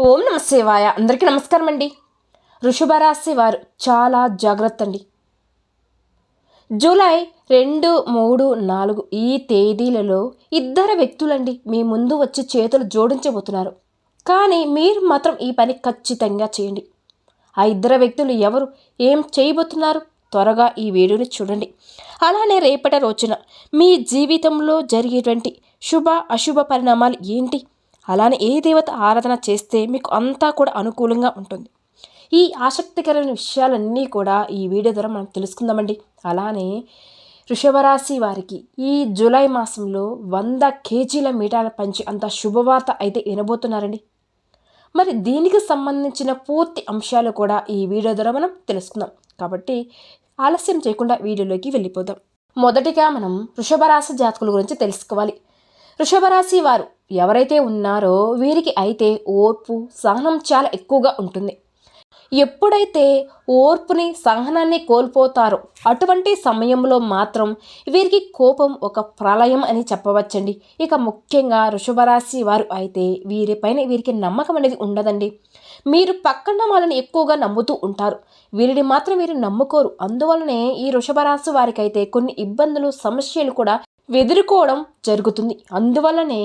ఓం నమ శివాయ. అందరికీ నమస్కారం అండి. వృషభ రాశి వారు చాలా జాగ్రత్త అండి. జూలై 2, 3, 4 ఈ తేదీలలో ఇద్దరు వ్యక్తులండి మీ ముందు వచ్చి చేతులు జోడించబోతున్నారు. కానీ మీరు మాత్రం ఈ పని ఖచ్చితంగా చేయండి. ఆ ఇద్దరు వ్యక్తులు ఎవరు, ఏం చేయబోతున్నారు? త్వరగా ఈ వీడియోని చూడండి. అలానే రేపటి రోజున మీ జీవితంలో జరిగేటువంటి శుభ అశుభ పరిణామాలు ఏంటి, అలానే ఏ దేవత ఆరాధన చేస్తే మీకు అంతా కూడా అనుకూలంగా ఉంటుంది, ఈ ఆసక్తికరమైన విషయాలన్నీ కూడా ఈ వీడియో ద్వారా మనం తెలుసుకుందామండి. అలానే వృషభరాశి వారికి ఈ జూలై మాసంలో 100 కేజీల మీటాల పంచి అంత శుభవార్త అయితే వినబోతున్నారండి. మరి దీనికి సంబంధించిన పూర్తి అంశాలు కూడా ఈ వీడియో ద్వారా మనం తెలుసుకుందాం. కాబట్టి ఆలస్యం చేయకుండా వీడియోలోకి వెళ్ళిపోదాం. మొదటిగా మనం వృషభరాశి జాతకుల గురించి తెలుసుకోవాలి. వృషభరాశి వారు ఎవరైతే ఉన్నారో వీరికి అయితే ఓర్పు సహనం చాలా ఎక్కువగా ఉంటుంది. ఎప్పుడైతే ఓర్పుని సహనాన్ని కోల్పోతారో అటువంటి సమయంలో మాత్రం వీరికి కోపం ఒక ప్రళయం అని చెప్పవచ్చండి. ఇక ముఖ్యంగా వృషభరాశి వారు అయితే వీరిపైన వీరికి నమ్మకం అనేది ఉండదండి. మీరు పక్కన వాళ్ళని ఎక్కువగా నమ్ముతూ ఉంటారు, వీరిని మాత్రం వీరు నమ్ముకోరు. అందువలనే ఈ వృషభరాశి వారికి అయితే కొన్ని ఇబ్బందులు సమస్యలు కూడా ఎదుర్కోవడం జరుగుతుంది. అందువలనే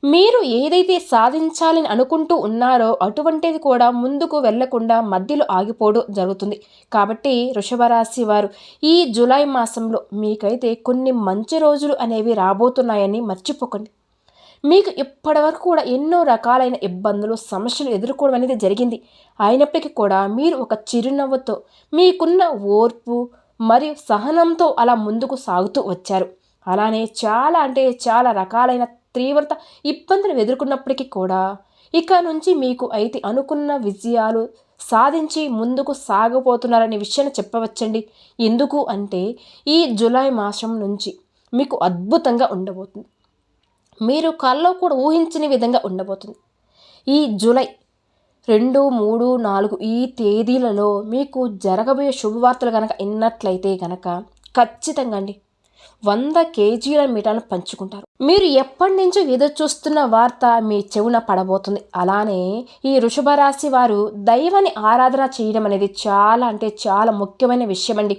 మీరు ఏదైతే సాధించాలని అనుకుంటూ ఉన్నారో అటువంటిది కూడా ముందుకు వెళ్లకుండా మధ్యలో ఆగిపోవడం జరుగుతుంది. కాబట్టి వృషభరాశి వారు ఈ జూలై మాసంలో మీకైతే కొన్ని మంచి రోజులు అనేవి రాబోతున్నాయని మర్చిపోకండి. మీకు ఇప్పటివరకు కూడా ఎన్నో రకాలైన ఇబ్బందులు సమస్యలు ఎదుర్కోవడం అనేది జరిగింది. అయినప్పటికీ కూడా మీరు ఒక చిరునవ్వుతో మీకున్న ఓర్పు మరియు సహనంతో అలా ముందుకు సాగుతూ వచ్చారు. అలానే చాలా రకాలైన తీవ్రత ఇబ్బందులు ఎదుర్కొన్నప్పటికీ కూడా ఇక నుంచి మీకు అయితే అనుకున్న విజయాలు సాధించి ముందుకు సాగబోతున్నారనే విషయాన్ని చెప్పవచ్చండి. ఎందుకు అంటే ఈ జూలై మాసం నుంచి మీకు అద్భుతంగా ఉండబోతుంది. మీరు కల్లో కూడా ఊహించని విధంగా ఉండబోతుంది. ఈ జూలై 2, 3, 4 ఈ తేదీలలో మీకు జరగబోయే శుభవార్తలు కనుక విన్నట్లయితే కనుక ఖచ్చితంగా అండి 100 కేజీల మీటాలను పంచుకుంటారు. మీరు ఎప్పటి నుంచో ఎదురు చూస్తున్న వార్త మీ చెవున పడబోతుంది. అలానే ఈ వృషభ రాశి వారు దైవాన్ని ఆరాధన చేయడం అనేది చాలా ముఖ్యమైన విషయం అండి.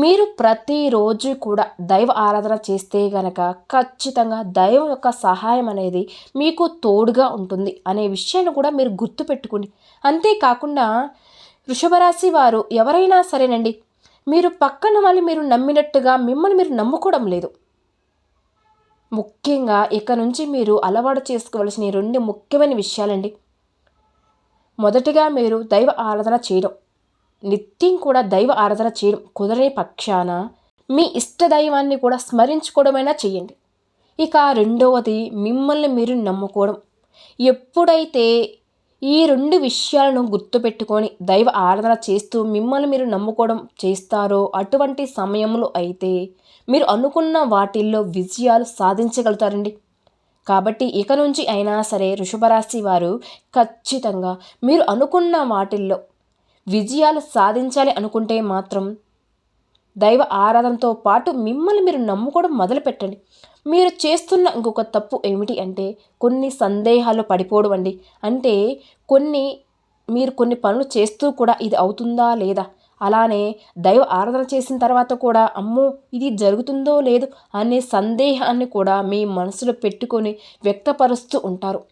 మీరు ప్రతిరోజు కూడా దైవ ఆరాధన చేస్తే గనక ఖచ్చితంగా దైవం యొక్క సహాయం అనేది మీకు తోడుగా ఉంటుంది అనే విషయాన్ని కూడా మీరు గుర్తుపెట్టుకోండి. అంతేకాకుండా వృషభరాశి వారు ఎవరైనా సరేనండి, మీరు పక్కన వాళ్ళు మీరు నమ్మినట్టుగా మిమ్మల్ని మీరు నమ్ముకోవడం లేదు. ముఖ్యంగా ఇక నుంచి మీరు అలవాటు చేసుకోవలసిన 2 ముఖ్యమైన విషయాలండి. మొదటిగా మీరు దైవ ఆరాధన చేయడం, నిత్యం కూడా దైవ ఆరాధన చేయడం కుదరని పక్షాన మీ ఇష్ట దైవాన్ని కూడా స్మరించుకోవడమైనా చేయండి. ఇక రెండవది మిమ్మల్ని మీరు నమ్ముకోవడం. ఎప్పుడైతే ఈ 2 విషయాలను గుర్తుపెట్టుకొని దైవ ఆరాధన చేస్తూ మిమ్మల్ని మీరు నమ్ముకోవడం చేస్తారో అటువంటి సమయంలో అయితే మీరు అనుకున్న వాటిల్లో విజయాలు సాధించగలుగుతారండి. కాబట్టి ఇక నుంచి అయినా సరే వృషభరాశి వారు ఖచ్చితంగా మీరు అనుకున్న వాటిల్లో విజయాలు సాధించాలి అనుకుంటే మాత్రం దైవ ఆరాధనతో పాటు మిమ్మల్ని మీరు నమ్ముకోవడం మొదలుపెట్టండి. మీరు చేస్తున్న ఇంకొక తప్పు ఏమిటి అంటే కొన్ని సందేహాలు పడిపోవడం అండి. అంటే మీరు కొన్ని పనులు చేస్తూ కూడా ఇది అవుతుందా లేదా, అలానే దైవ ఆరాధన చేసిన తర్వాత కూడా అమ్మో ఇది జరుగుతుందో లేదో అనే సందేహాన్ని కూడా మీ మనసులో పెట్టుకొని వ్యక్తపరుస్తూ ఉంటారు.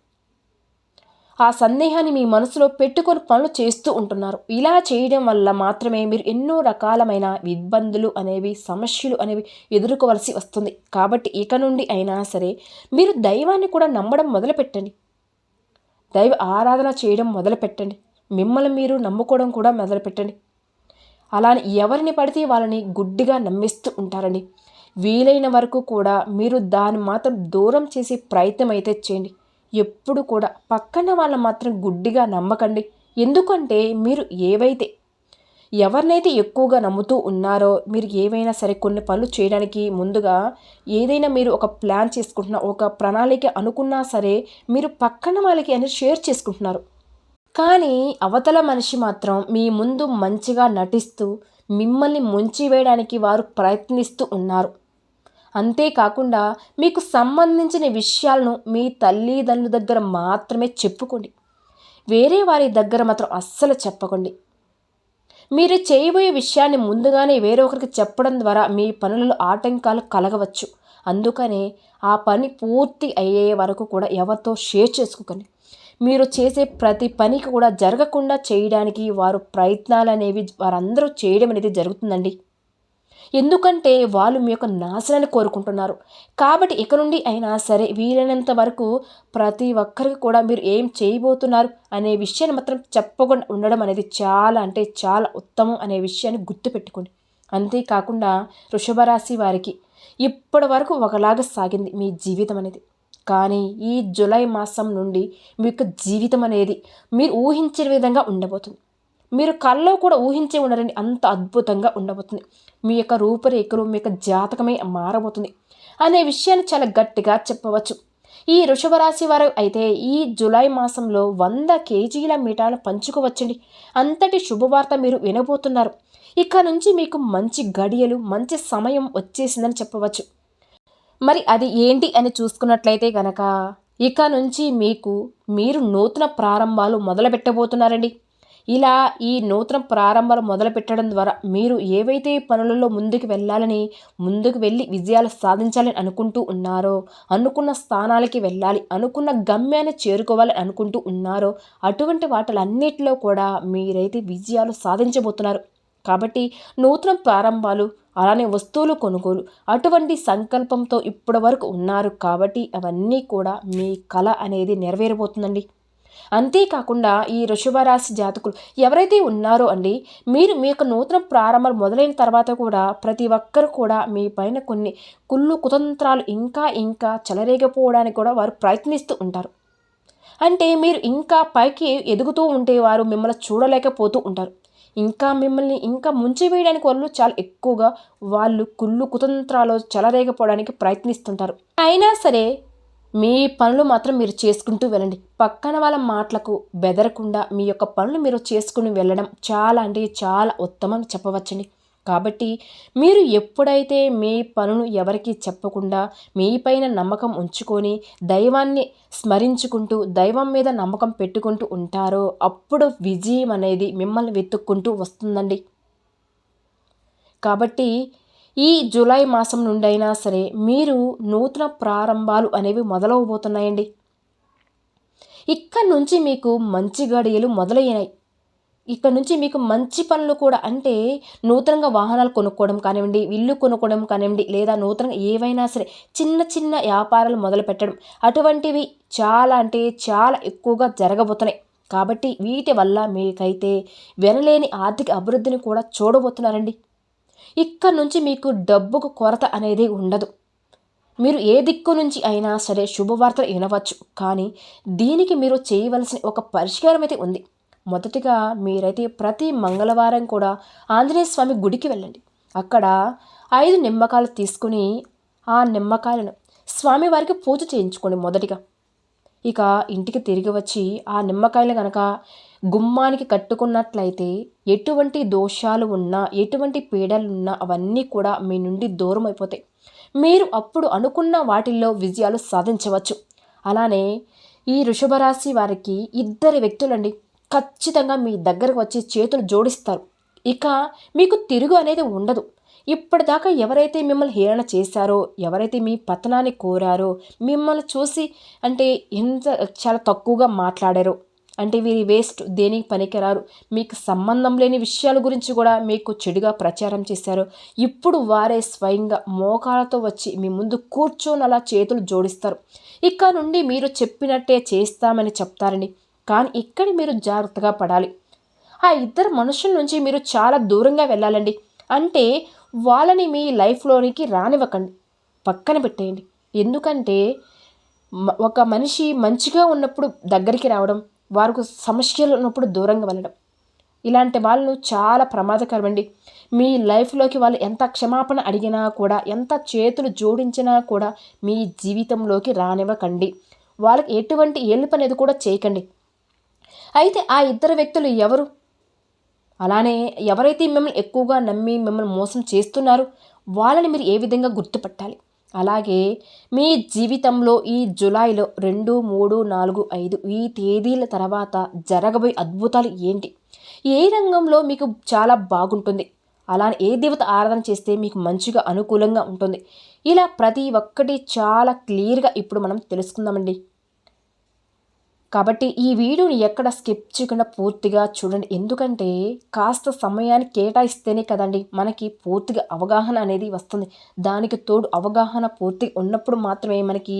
ఆ సందేహాన్ని మీ మనసులో పెట్టుకొని పనులు చేస్తూ ఉంటున్నారు. ఇలా చేయడం వల్ల మాత్రమే మీరు ఎన్నో రకాలమైన ఇబ్బందులు అనేవి సమస్యలు అనేవి ఎదుర్కోవలసి వస్తుంది. కాబట్టి ఇక నుండి అయినా సరే మీరు దైవాన్ని కూడా నమ్మడం మొదలుపెట్టండి. దైవ ఆరాధన చేయడం మొదలుపెట్టండి. మిమ్మల్ని మీరు నమ్ముకోవడం కూడా మొదలుపెట్టండి. అలానే ఎవరిని పడితే వాళ్ళని గుడ్డిగా నమ్మిస్తూ ఉంటారండి. వీలైన వరకు కూడా మీరు దాన్ని మాత్రం దూరం చేసే ప్రయత్నం అయితే చేయండి. ఎప్పుడు కూడా పక్కన వాళ్ళని మాత్రం గుడ్డిగా నమ్మకండి. ఎందుకంటే మీరు ఎవరినైతే ఎక్కువగా నమ్ముతూ ఉన్నారో మీరు ఏవైనా సరే కొన్ని పనులు చేయడానికి ముందుగా ఏదైనా మీరు ఒక ప్లాన్ చేసుకుంటున్నా, ఒక ప్రణాళిక అనుకున్నా సరే మీరు పక్కన వాళ్ళకి అనేది షేర్ చేసుకుంటున్నారు. కానీ అవతల మనిషి మాత్రం మీ ముందు మంచిగా నటిస్తూ మిమ్మల్ని ముంచివేయడానికి వారు ప్రయత్నిస్తూ ఉన్నారు. అంతేకాకుండా మీకు సంబంధించిన విషయాలను మీ తల్లిదండ్రుల దగ్గర మాత్రమే చెప్పుకోండి. వేరే వారి దగ్గర మాత్రం అస్సలు చెప్పకండి. మీరు చేయబోయే విషయాన్ని ముందుగానే వేరొకరికి చెప్పడం ద్వారా మీ పనులలో ఆటంకాలు కలగవచ్చు. అందుకనే ఆ పని పూర్తి అయ్యే వరకు కూడా ఎవరితో షేర్ చేసుకోకండి. మీరు చేసే ప్రతి పనికి కూడా జరగకుండా చేయడానికి వారు ప్రయత్నాలనేవి వారందరూ చేయడం అనేది జరుగుతుందండి. ఎందుకంటే వాళ్ళు మీ యొక్క నాశనాన్ని కోరుకుంటున్నారు. కాబట్టి ఇక నుండి అయినా సరే వీలైనంత వరకు ప్రతి ఒక్కరికి కూడా మీరు ఏం చేయబోతున్నారు అనే విషయాన్ని మాత్రం చెప్పకుండా ఉండడం అనేది చాలా అంటే చాలా ఉత్తమం అనే విషయాన్ని గుర్తుపెట్టుకోండి. అంతేకాకుండా వృషభ రాశి వారికి ఇప్పటి వరకు ఒకలాగా సాగింది మీ జీవితం అనేది. కానీ ఈ జూలై మాసం నుండి మీ యొక్క జీవితం అనేది మీరు ఊహించిన విధంగా ఉండబోతుంది. మీరు కల్లో కూడా ఊహించే ఉండరండి, అంత అద్భుతంగా ఉండబోతుంది. మీ యొక్క రూపురేఖలు మీ యొక్క జాతకమే మారబోతుంది అనే విషయాన్ని చాలా గట్టిగా చెప్పవచ్చు. ఈ వృషభ రాశి వారు అయితే ఈ జూలై మాసంలో 100 కేజీల మిఠాయిలు పంచుకోవచ్చండి. అంతటి శుభవార్త మీరు వినబోతున్నారు. ఇక నుంచి మీకు మంచి గడియలు మంచి సమయం వచ్చేసిందని చెప్పవచ్చు. మరి అది ఏంటి అని చూసుకున్నట్లయితే గనక ఇక నుంచి మీరు నూతన ప్రారంభాలు మొదలు పెట్టబోతున్నారండి. ఇలా ఈ నూతన ప్రారంభాలు మొదలు పెట్టడం ద్వారా మీరు ఏవైతే పనులలో ముందుకు వెళ్ళి విజయాలు సాధించాలని అనుకుంటూ ఉన్నారో, అనుకున్న స్థానాలకి వెళ్ళాలి, అనుకున్న గమ్యాన్ని చేరుకోవాలని అనుకుంటూ ఉన్నారో అటువంటి వాటిలన్నిటిలో కూడా మీరైతే విజయాలు సాధించబోతున్నారు. కాబట్టి నూతన ప్రారంభాలు, అలానే వస్తువులు కొనుగోలు, అటువంటి సంకల్పంతో ఇప్పటి వరకు ఉన్నారు కాబట్టి అవన్నీ కూడా మీ కల అనేది నెరవేరబోతుందండి. అంతేకాకుండా ఈ వృషభ రాశి జాతకులు ఎవరైతే ఉన్నారో అండి, మీరు మీ యొక్క నూతన ప్రారంభాలు మొదలైన తర్వాత కూడా ప్రతి ఒక్కరు కూడా మీ పైన కొన్ని కుళ్ళు కుతంత్రాలు ఇంకా చెలరేగిపోవడానికి కూడా వారు ప్రయత్నిస్తూ ఉంటారు. అంటే మీరు ఇంకా పైకి ఎదుగుతూ ఉంటే వారు మిమ్మల్ని చూడలేకపోతూ ఉంటారు. మిమ్మల్ని ముంచివేయడానికి వాళ్ళు చాలా ఎక్కువగా వాళ్ళు కుళ్ళు కుతంత్రాలు చెలరేగిపోవడానికి ప్రయత్నిస్తుంటారు. అయినా సరే మీ పనులు మాత్రం మీరు చేసుకుంటూ వెళ్ళండి. పక్కన వాళ్ళ మాటలకు బెదరకుండా మీ యొక్క పనులు మీరు చేసుకుని వెళ్ళడం చాలా అంటే చాలా ఉత్తమం చెప్పవచ్చండి. కాబట్టి మీరు ఎప్పుడైతే మీ పనులు ఎవరికీ చెప్పకుండా మీ పైన నమ్మకం ఉంచుకొని దైవాన్ని స్మరించుకుంటూ దైవం మీద నమ్మకం పెట్టుకుంటూ ఉంటారో అప్పుడు విజయం అనేది మిమ్మల్ని వెతుక్కుంటూ వస్తుందండి. కాబట్టి ఈ జూలై మాసం నుండైనా సరే మీరు నూతన ప్రారంభాలు అనేవి మొదలవబోతున్నాయండి. ఇక్కడి నుంచి మీకు మంచి గడియలు మొదలయ్యాయి. ఇక్కడ నుంచి మీకు మంచి పనులు కూడా, అంటే నూతనంగా వాహనాలు కొనుక్కోవడం కానివ్వండి, ఇల్లు కొనుక్కోవడం కానివ్వండి, లేదా నూతనంగా ఏవైనా సరే చిన్న చిన్న వ్యాపారాలు మొదలు పెట్టడం, అటువంటివి చాలా అంటే చాలా ఎక్కువగా జరగబోతున్నాయి. కాబట్టి వీటి వల్ల మీకైతే వినలేని ఆర్థిక అభివృద్ధిని కూడా చూడబోతున్నారండి. ఇక్కడ నుంచి మీకు డబ్బుకు కొరత అనేది ఉండదు. మీరు ఏ దిక్కు నుంచి అయినా సరే శుభవార్తలు వినవచ్చు. కానీ దీనికి మీరు చేయవలసిన ఒక పరిష్కారం అయితే ఉంది. మొదటిగా మీరైతే ప్రతి మంగళవారం కూడా ఆంజనేయ స్వామి గుడికి వెళ్ళండి. అక్కడ 5 నిమ్మకాయలు తీసుకుని ఆ నిమ్మకాయలను స్వామివారికి పూజ చేయించుకోండి మొదటిగా. ఇక ఇంటికి తిరిగి వచ్చి ఆ నిమ్మకాయలు కనుక గుమ్మానికి కట్టుకున్నట్లయితే ఎటువంటి దోషాలు ఉన్నా, ఎటువంటి పీడలు ఉన్నా అవన్నీ కూడా మీ నుండి దూరం అయిపోతాయి. మీరు అప్పుడు అనుకున్న వాటిల్లో విజయాలు సాధించవచ్చు. అలానే ఈ వృషభ రాశి వారికి 2 వ్యక్తులండి ఖచ్చితంగా మీ దగ్గరకు వచ్చి చేతులు జోడిస్తారు. ఇక మీకు తిరుగు అనేది ఉండదు. ఇప్పటిదాకా ఎవరైతే మిమ్మల్ని హేళన చేశారో, ఎవరైతే మీ పతనాన్ని కోరారో, మిమ్మల్ని చూసి అంటే చాలా తక్కువగా మాట్లాడారో, అంటే వీరి వేస్ట్, దేనికి పనికిరారు, మీకు సంబంధం లేని విషయాల గురించి కూడా మీకు చెడుగా ప్రచారం చేశారో, ఇప్పుడు వారే స్వయంగా మోకాలతో వచ్చి మీ ముందు కూర్చొని అలా చేతులు జోడిస్తారు. ఇక నుండి మీరు చెప్పినట్టే చేస్తామని చెప్తారండి. కానీ ఇక్కడ మీరు జాగ్రత్తగా పడాలి. ఆ 2 మనుషుల నుంచి మీరు చాలా దూరంగా వెళ్ళాలండి. అంటే వాళ్ళని మీ లైఫ్లోనికి రానివ్వకండి, పక్కన పెట్టేయండి. ఎందుకంటే ఒక మనిషి మంచిగా ఉన్నప్పుడు దగ్గరికి రావడం, వారికి సమస్యలు ఉన్నప్పుడు దూరంగా వెళ్ళడం, ఇలాంటి వాళ్ళు చాలా ప్రమాదకరమండి. మీ లైఫ్లోకి వాళ్ళు ఎంత క్షమాపణ అడిగినా కూడా, ఎంత చేతులు జోడించినా కూడా మీ జీవితంలోకి రానివ్వకండి. వాళ్ళకి ఎటువంటి ఏలుపు అనేది కూడా చేయకండి. అయితే ఆ 2 వ్యక్తులు ఎవరు? అలానే ఎవరైతే మిమ్మల్ని ఎక్కువగా నమ్మి మిమ్మల్ని మోసం చేస్తున్నారో వాళ్ళని మీరు ఏ విధంగా గుర్తుపట్టాలి? అలాగే మీ జీవితంలో ఈ జూలైలో 2, 3, 4, 5 ఈ తేదీల తర్వాత జరగబోయే అద్భుతాలు ఏంటి? ఏ రంగంలో మీకు చాలా బాగుంటుంది? అలానే ఏ దేవత ఆరాధన చేస్తే మీకు మంచిగా అనుకూలంగా ఉంటుంది? ఇలా ప్రతి ఒక్కటి చాలా క్లియర్గా ఇప్పుడు మనం తెలుసుకుందామండి. కాబట్టి ఈ వీడియోని ఎక్కడ స్కిప్ చేయకుండా పూర్తిగా చూడండి. ఎందుకంటే కాస్త సమయాన్ని కేటాయిస్తేనే కదండి మనకి పూర్తిగా అవగాహన అనేది వస్తుంది. దానికి తోడు అవగాహన పూర్తిగా ఉన్నప్పుడు మాత్రమే మనకి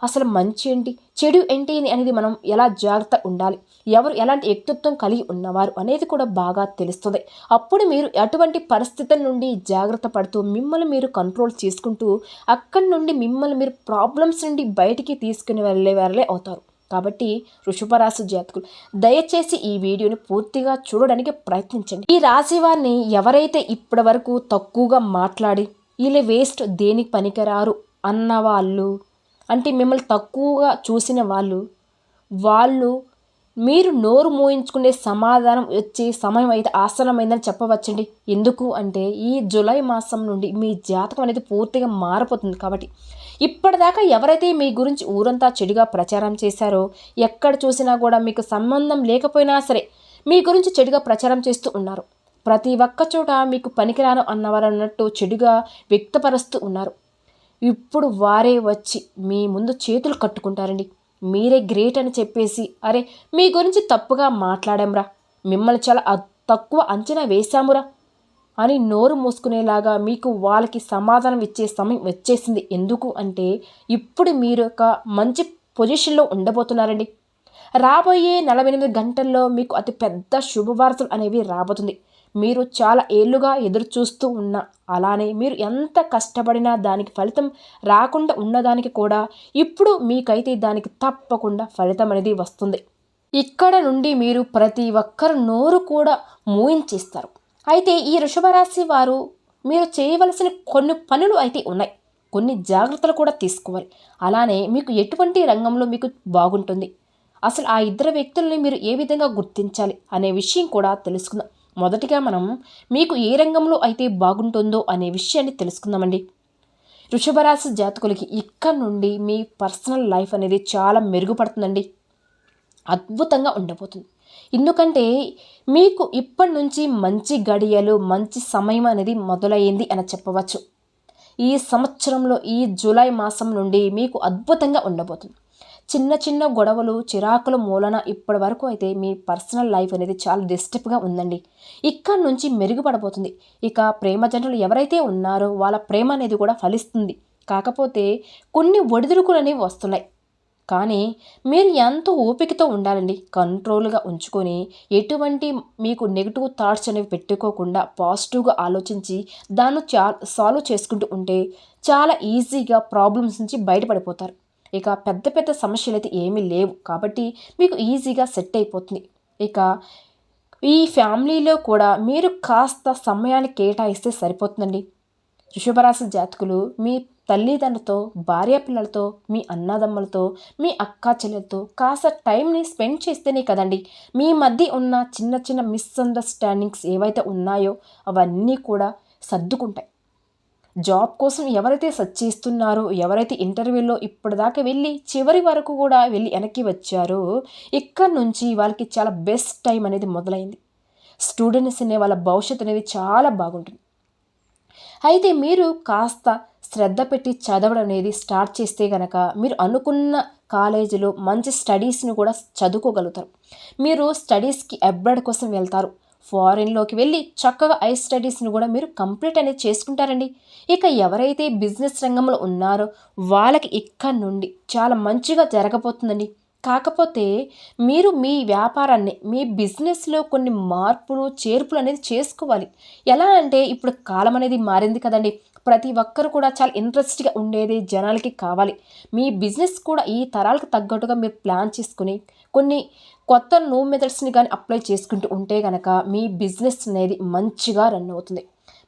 అసలు మంచి ఏంటి, చెడు ఏంటి అనేది మనం ఎలా జాగ్రత్త ఉండాలి, ఎవరు ఎలాంటి వ్యక్తిత్వం కలిగి ఉన్నవారు అనేది కూడా బాగా తెలుస్తుంది. అప్పుడు మీరు అటువంటి పరిస్థితుల నుండి జాగ్రత్త పడుతూ మిమ్మల్ని మీరు కంట్రోల్ చేసుకుంటూ అక్కడి నుండి మిమ్మల్ని మీరు ప్రాబ్లమ్స్ నుండి బయటికి తీసుకుని వెళ్ళే అవుతారు. కాబట్టి వృషభ రాశి జాతకులు దయచేసి ఈ వీడియోని పూర్తిగా చూడడానికి ప్రయత్నించండి. ఈ రాశి వారిని ఎవరైతే ఇప్పటి వరకు తక్కువగా మాట్లాడి వీళ్ళ వేస్ట్ దేనికి పనికిరారు అన్నవాళ్ళు, అంటే మిమ్మల్ని తక్కువగా చూసిన వాళ్ళు మీరు నోరు మూయించుకునే సమాధానం వచ్చే సమయం అయితే ఆసనమైందని చెప్పవచ్చండి. ఎందుకు అంటే ఈ జూలై మాసం నుండి మీ జాతకం అనేది పూర్తిగా మారిపోతుంది. కాబట్టి ఇప్పటిదాకా ఎవరైతే మీ గురించి ఊరంతా చెడుగా ప్రచారం చేశారో, ఎక్కడ చూసినా కూడా మీకు సంబంధం లేకపోయినా సరే మీ గురించి చెడుగా ప్రచారం చేస్తూ ఉన్నారు. ప్రతి ఒక్క చోట మీకు పనికిరాను అన్నవారు అన్నట్టు చెడుగా వ్యక్తపరుస్తూ ఉన్నారు. ఇప్పుడు వారే వచ్చి మీ ముందు చేతులు కట్టుకుంటారండి. మీరే గ్రేట్ అని చెప్పేసి, అరే మీ గురించి తప్పుగా మాట్లాడాంరా, మిమ్మల్ని చాలా తక్కువ అంచనా వేశామురా అని నోరు మూసుకునేలాగా మీకు వాళ్ళకి సమాధానం ఇచ్చే సమయం వచ్చేసింది. ఎందుకు అంటే ఇప్పుడు మీరు ఒక మంచి పొజిషన్లో ఉండబోతున్నారండి. రాబోయే 48 గంటల్లో మీకు అతి పెద్ద శుభవార్తలు అనేవి రాబోతుంది. మీరు చాలా ఏళ్ళుగా ఎదురు చూస్తూ ఉన్నా, అలానే మీరు ఎంత కష్టపడినా దానికి ఫలితం రాకుండా ఉన్నదానికి కూడా ఇప్పుడు మీకైతే దానికి తప్పకుండా ఫలితం అనేది వస్తుంది. ఇక్కడ నుండి మీరు ప్రతి ఒక్కరు నోరు కూడా మూయించేస్తారు. అయితే ఈ వృషభ రాశి వారు మీరు చేయవలసిన కొన్ని పనులు అయితే ఉన్నాయి, కొన్ని జాగ్రత్తలు కూడా తీసుకోవాలి. అలానే మీకు ఎటువంటి రంగంలో మీకు బాగుంటుంది, అసలు ఆ ఇద్దరు వ్యక్తుల్ని మీరు ఏ విధంగా గుర్తించాలి అనే విషయం కూడా తెలుసుకుందాం. మొదటిగా మనం మీకు ఏ రంగంలో అయితే బాగుంటుందో అనే విషయాన్ని తెలుసుకుందామండి. వృషభ రాశి జాతకులకి ఇక్కడ నుండి మీ పర్సనల్ లైఫ్ అనేది చాలా మెరుగుపడుతుందండి, అద్భుతంగా ఉండబోతుంది. ఎందుకంటే మీకు ఇప్పటి నుంచి మంచి గడియలు, మంచి సమయం అనేది మొదలయ్యింది అని చెప్పవచ్చు. ఈ సంవత్సరంలో ఈ జూలై మాసం నుండి మీకు అద్భుతంగా ఉండబోతుంది. చిన్న చిన్న గొడవలు, చిరాకుల మూలన ఇప్పటి వరకు అయితే మీ పర్సనల్ లైఫ్ అనేది చాలా డిస్టర్బ్గా ఉందండి. ఇక్కడ నుంచి మెరుగుపడబోతుంది. ఇక ప్రేమ జంటలు ఎవరైతే ఉన్నారో వాళ్ళ ప్రేమ అనేది కూడా ఫలిస్తుంది. కాకపోతే కొన్ని ఒడిదుడుకులు అనేవి వస్తున్నాయి. కానీ మీరు ఎంతో ఓపికతో ఉండాలండి. కంట్రోల్గా ఉంచుకొని ఎటువంటి మీకు నెగిటివ్ థాట్స్ అనేవి పెట్టుకోకుండా పాజిటివ్గా ఆలోచించి దాన్ని సాల్వ్ చేసుకుంటూ ఉంటే చాలా ఈజీగా ప్రాబ్లమ్స్ నుంచి బయటపడిపోతారు. ఇక పెద్ద పెద్ద సమస్యలు అయితే ఏమీ లేవు కాబట్టి మీకు ఈజీగా సెట్ అయిపోతుంది. ఇక ఈ ఫ్యామిలీలో కూడా మీరు కాస్త సమయాన్ని కేటాయిస్తే సరిపోతుందండి. వృషభరాశి జాతకులు మీ తల్లిదండ్రులతో, భార్యాపిల్లలతో, మీ అన్నదమ్ములతో, మీ అక్కా చెల్లెలతో కాస్త టైంని స్పెండ్ చేస్తేనే కదండి మీ మధ్య ఉన్న చిన్న చిన్న మిస్అండర్స్టాండింగ్స్ ఏవైతే ఉన్నాయో అవన్నీ కూడా సర్దుకుంటాయి. జాబ్ కోసం ఎవరైతే సెర్చ్ చేస్తున్నారో, ఎవరైతే ఇంటర్వ్యూలో ఇప్పటిదాకా వెళ్ళి చివరి వరకు కూడా వెళ్ళి వెనక్కి వచ్చారో, ఇక్కడ నుంచి వాళ్ళకి చాలా బెస్ట్ టైం అనేది మొదలైంది. స్టూడెంట్స్ అనే వాళ్ళ భవిష్యత్తు అనేది చాలా బాగుంటుంది. అయితే మీరు కాస్త శ్రద్ధ పెట్టి చదవడం అనేది స్టార్ట్ చేస్తే కనుక మీరు అనుకున్న కాలేజీలో మంచి స్టడీస్ని కూడా చదువుకోగలుగుతారు. మీరు స్టడీస్కి అబ్రాడ్ కోసం వెళ్తారు. ఫారిన్లోకి వెళ్ళి చక్కగా ఐ స్టడీస్ని కూడా మీరు కంప్లీట్ అనేది చేసుకుంటారండి. ఇక ఎవరైతే బిజినెస్ రంగంలో ఉన్నారో వాళ్ళకి ఇక్కడ నుండి చాలా మంచిగా జరగబోతుందండి. కాకపోతే మీరు మీ వ్యాపారాన్ని, మీ బిజినెస్లో కొన్ని మార్పులు చేర్పులు అనేది చేసుకోవాలి. ఎలా అంటే ఇప్పుడు కాలం అనేది మారింది కదండి. ప్రతి ఒక్కరు కూడా చాలా ఇంట్రెస్ట్గా ఉండేది జనాలకి కావాలి. మీ బిజినెస్ కూడా ఈ తరాలకు తగ్గట్టుగా మీరు ప్లాన్ చేసుకుని కొన్ని కొత్త న్యూ మెథడ్స్ని కానీ అప్లై చేసుకుంటూ ఉంటే కనుక మీ బిజినెస్ అనేది మంచిగా రన్ అవుతుంది.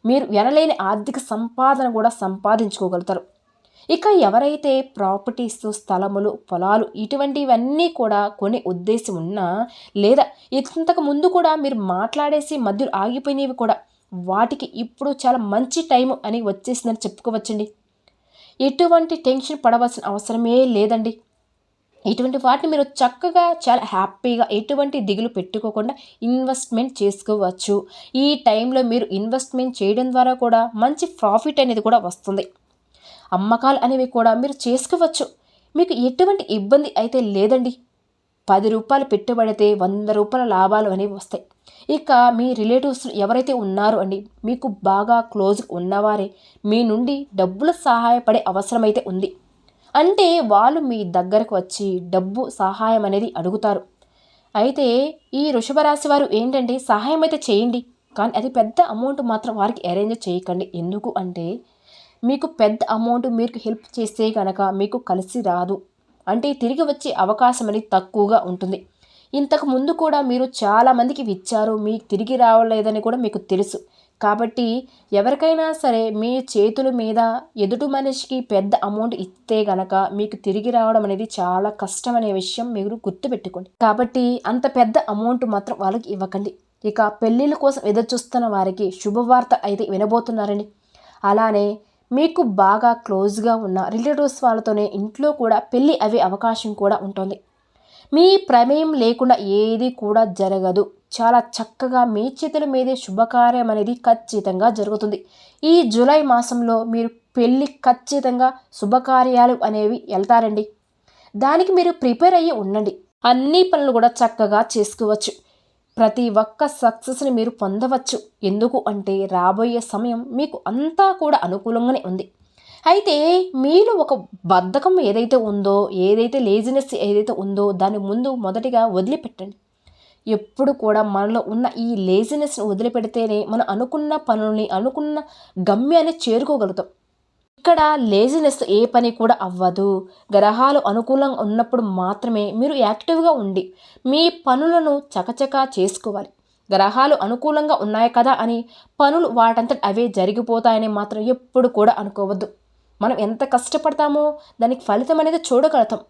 మీరు ఎనలేని ఆర్థిక సంపాదన కూడా సంపాదించుకోగలుగుతారు. ఇక ఎవరైతే ప్రాపర్టీస్, స్థలములు, పొలాలు ఇటువంటివన్నీ కూడా కొనే ఉద్దేశం ఉన్నా, లేదా ఇంతకు ముందు కూడా మీరు మాట్లాడేసి మధ్యలో ఆగిపోయినవి కూడా వాటికి ఇప్పుడు చాలా మంచి టైం అని వచ్చేసిందని చెప్పుకోవచ్చండి. ఎటువంటి టెన్షన్ పడవలసిన అవసరమే లేదండి. ఇటువంటి వాటిని మీరు చక్కగా చాలా హ్యాపీగా ఎటువంటి దిగులు పెట్టుకోకుండా ఇన్వెస్ట్మెంట్ చేసుకోవచ్చు. ఈ టైంలో మీరు ఇన్వెస్ట్మెంట్ చేయడం ద్వారా కూడా మంచి ప్రాఫిట్ అనేది కూడా వస్తుంది. అమ్మకాలు అనేవి కూడా మీరు చేసుకోవచ్చు. మీకు ఎటువంటి ఇబ్బంది అయితే లేదండి. రూ. 10 పెట్టుబడితే రూ. 100 లాభాలు అనేవి వస్తాయి. ఇక మీ రిలేటివ్స్ ఎవరైతే ఉన్నారో అండి, మీకు బాగా క్లోజ్ ఉన్నవారే మీ నుండి డబ్బుల సహాయపడే అవసరమైతే ఉంది. అంటే వాళ్ళు మీ దగ్గరకు వచ్చి డబ్బు సహాయం అనేది అడుగుతారు. అయితే ఈ వృషభ రాశి వారు ఏంటంటే సహాయం అయితే చేయండి, కానీ అది పెద్ద అమౌంట్ మాత్రం వారికి అరేంజ్ చేయకండి. ఎందుకు అంటే మీకు పెద్ద అమౌంట్ మీకు హెల్ప్ చేస్తే కనుక మీకు కలిసి రాదు. అంటే తిరిగి వచ్చే అవకాశం అనేది తక్కువగా ఉంటుంది. ఇంతకు ముందు కూడా మీరు చాలామందికి ఇచ్చారు, మీకు తిరిగి రావలేదని కూడా మీకు తెలుసు. కాబట్టి ఎవరికైనా సరే మీ చేతుల మీద ఎదుటి మనిషికి పెద్ద అమౌంట్ ఇస్తే గనక మీకు తిరిగి రావడం అనేది చాలా కష్టం అనే విషయం మీరు గుర్తుపెట్టుకోండి. కాబట్టి అంత పెద్ద అమౌంట్ మాత్రం వాళ్ళకి ఇవ్వకండి. ఇక పెళ్ళిళ్ళ కోసం ఎదురు చూస్తున్న వారికి శుభవార్త అయితే వినబోతున్నారండి. అలానే మీకు బాగా క్లోజ్గా ఉన్న రిలేటివ్స్ వాళ్ళతోనే ఇంట్లో కూడా పెళ్ళి అయ్యే అవకాశం కూడా ఉంటుంది. మీ ప్రమేయం లేకుండా ఏది కూడా జరగదు. చాలా చక్కగా మీ చేతుల మీదే శుభకార్యం అనేది ఖచ్చితంగా జరుగుతుంది. ఈ జూలై మాసంలో మీరు పెళ్ళి ఖచ్చితంగా శుభకార్యాలు అనేవి వెళ్తారండి. దానికి మీరు ప్రిపేర్ అయ్యి ఉండండి. అన్ని పనులు కూడా చక్కగా చేసుకోవచ్చు. ప్రతి ఒక్క సక్సెస్ని మీరు పొందవచ్చు. ఎందుకు అంటే రాబోయే సమయం మీకు అంతా కూడా అనుకూలంగానే ఉంది. అయితే మీలో ఒక బద్ధకం ఏదైతే ఉందో, ఏదైతే లేజినెస్ ఏదైతే ఉందో దాన్ని ముందు మొదటిగా వదిలిపెట్టండి. ఎప్పుడు కూడా మనలో ఉన్న ఈ లేజినెస్ని వదిలిపెడితేనే మనం అనుకున్న పనుల్ని, అనుకున్న గమ్యాన్ని చేరుకోగలుగుతాం. ఇక్కడ లేజినెస్ ఏ పని కూడా అవ్వదు. గ్రహాలు అనుకూలంగా ఉన్నప్పుడు మాత్రమే మీరు యాక్టివ్గా ఉండి మీ పనులను చకచకా చేసుకోవాలి. గ్రహాలు అనుకూలంగా ఉన్నాయి కదా అని పనులు వాటంతట అవే జరిగిపోతాయని మాత్రం ఎప్పుడు కూడా అనుకోవద్దు. మనం ఎంత కష్టపడతామో దానికి ఫలితం అనేది చూడగలుగుతాం.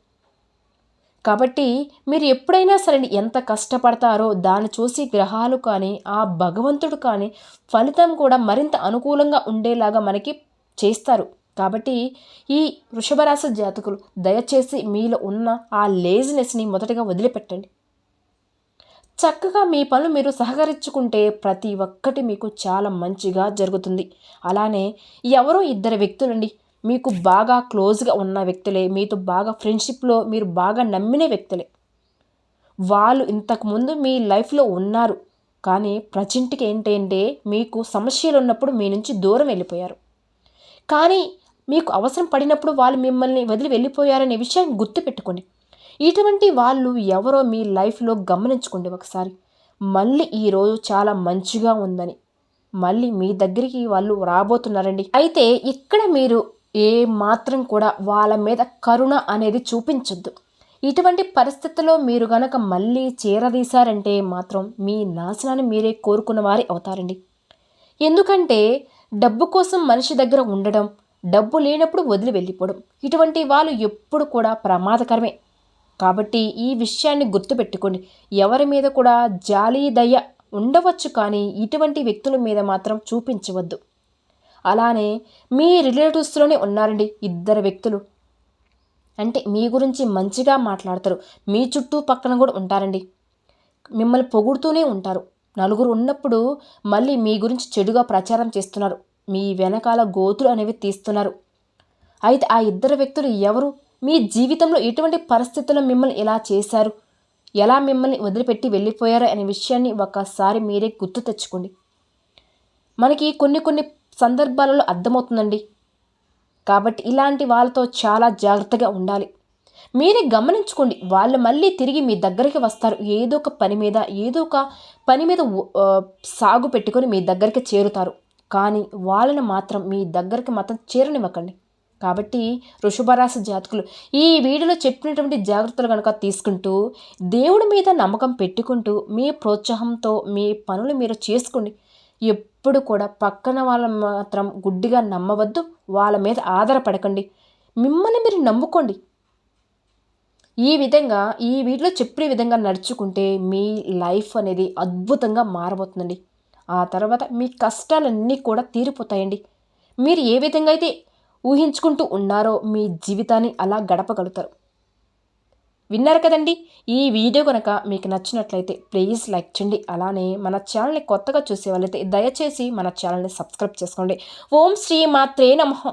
కాబట్టి మీరు ఎప్పుడైనా సరే ఎంత కష్టపడతారో దాన్ని చూసి గ్రహాలు కానీ ఆ భగవంతుడు కానీ ఫలితం కూడా మరింత అనుకూలంగా ఉండేలాగా మనకి చేస్తారు. కాబట్టి ఈ వృషభ రాశి జాతకులు దయచేసి మీలో ఉన్న ఆ లేజినెస్ని మొదటగా వదిలిపెట్టండి. చక్కగా మీ పనులు మీరు సహకరించుకుంటే ప్రతి ఒక్కటి మీకు చాలా మంచిగా జరుగుతుంది. అలానే ఎవరో ఇద్దరు వ్యక్తులండి, మీకు బాగా క్లోజ్గా ఉన్న వ్యక్తులే, మీతో బాగా ఫ్రెండ్షిప్లో మీరు బాగా నమ్మిన వ్యక్తులే. వాళ్ళు ఇంతకుముందు మీ లైఫ్లో ఉన్నారు, కానీ ప్రజెంట్కి ఏంటంటే మీకు సమస్యలు ఉన్నప్పుడు మీ నుంచి దూరం వెళ్ళిపోయారు. కానీ మీకు అవసరం పడినప్పుడు వాళ్ళు మిమ్మల్ని వదిలి వెళ్ళిపోయారనే విషయాన్ని గుర్తుపెట్టుకోండి. ఇటువంటి వాళ్ళు ఎవరో మీ లైఫ్లో గమనించుకోండి ఒకసారి. మళ్ళీ ఈరోజు చాలా మంచిగా ఉందని మళ్ళీ మీ దగ్గరికి వాళ్ళు రాబోతున్నారండి. అయితే ఇక్కడ మీరు ఏ మాత్రం కూడా వాళ్ళ మీద కరుణ అనేది చూపించొద్దు. ఇటువంటి పరిస్థితుల్లో మీరు గనక మళ్ళీ చేరదీశారంటే మాత్రం మీ నాశనాన్ని మీరే కోరుకున్న వారి అవుతారండి. ఎందుకంటే డబ్బు కోసం మనిషి దగ్గర ఉండడం, డబ్బు లేనప్పుడు వదిలి వెళ్ళిపోవడం, ఇటువంటి వాళ్ళు ఎప్పుడు కూడా ప్రమాదకరమే. కాబట్టి ఈ విషయాన్ని గుర్తుపెట్టుకోండి. ఎవరి మీద కూడా జాలి దయ ఉండవచ్చు, కానీ ఇటువంటి వ్యక్తుల మీద మాత్రం చూపించవద్దు. అలానే మీ రిలేటివ్స్లోనే ఉన్నారండి ఇద్దరు వ్యక్తులు, అంటే మీ గురించి మంచిగా మాట్లాడతారు. మీ చుట్టూ పక్కన కూడా ఉంటారండి, మిమ్మల్ని పొగుడుతూనే ఉంటారు. నలుగురు ఉన్నప్పుడు మళ్ళీ మీ గురించి చెడుగా ప్రచారం చేస్తున్నారు, మీ వెనకాల గోతులు అనేవి తీస్తున్నారు. అయితే ఆ ఇద్దరు వ్యక్తులు ఎవరు, మీ జీవితంలో ఎటువంటి పరిస్థితుల్లో మిమ్మల్ని ఎలా చేశారు, ఎలా మిమ్మల్ని వదిలిపెట్టి వెళ్ళిపోయారు అనే విషయాన్ని ఒకసారి మీరే గుర్తు తెచ్చుకోండి. మనకి కొన్ని సందర్భాలలో అర్థమవుతుందండి. కాబట్టి ఇలాంటి వాళ్ళతో చాలా జాగ్రత్తగా ఉండాలి. మీరే గమనించుకోండి. వాళ్ళు మళ్ళీ తిరిగి మీ దగ్గరికి వస్తారు. ఏదో ఒక పని మీద సాగు పెట్టుకొని మీ దగ్గరికి చేరుతారు. కానీ వాళ్ళని మాత్రం మీ దగ్గరికి మాత్రం చేరనివ్వకండి. కాబట్టి వృషభరాశి జాతకులు ఈ వీడియోలో చెప్పినటువంటి జాగ్రత్తలు కనుక తీసుకుంటూ దేవుడి మీద నమ్మకం పెట్టుకుంటూ మీ ప్రోత్సాహంతో మీ పనులు మీరు చేసుకోండి. ఎప్పుడు కూడా పక్కన వాళ్ళ మాత్రం గుడ్డిగా నమ్మవద్దు, వాళ్ళ మీద ఆధారపడకండి. మిమ్మల్ని మీరు నమ్ముకోండి. ఈ విధంగా ఈ వీడియోలో చెప్పిన విధంగా నడుచుకుంటే మీ లైఫ్ అనేది అద్భుతంగా మారబోతుందండి. ఆ తర్వాత మీ కష్టాలన్నీ కూడా తీరిపోతాయండి. మీరు ఏ విధంగా అయితే ఊహించుకుంటూ ఉన్నారో మీ జీవితాన్ని అలా గడపగలుగుతారు. విన్నారు కదండి. ఈ వీడియో కనుక మీకు నచ్చినట్లయితే ప్లీజ్ లైక్ చేయండి. అలానే మన ఛానల్ని కొత్తగా చూసే వాళ్ళైతే దయచేసి మన ఛానల్ని సబ్స్క్రైబ్ చేసుకోండి. ఓం శ్రీ మాత్రే నమః.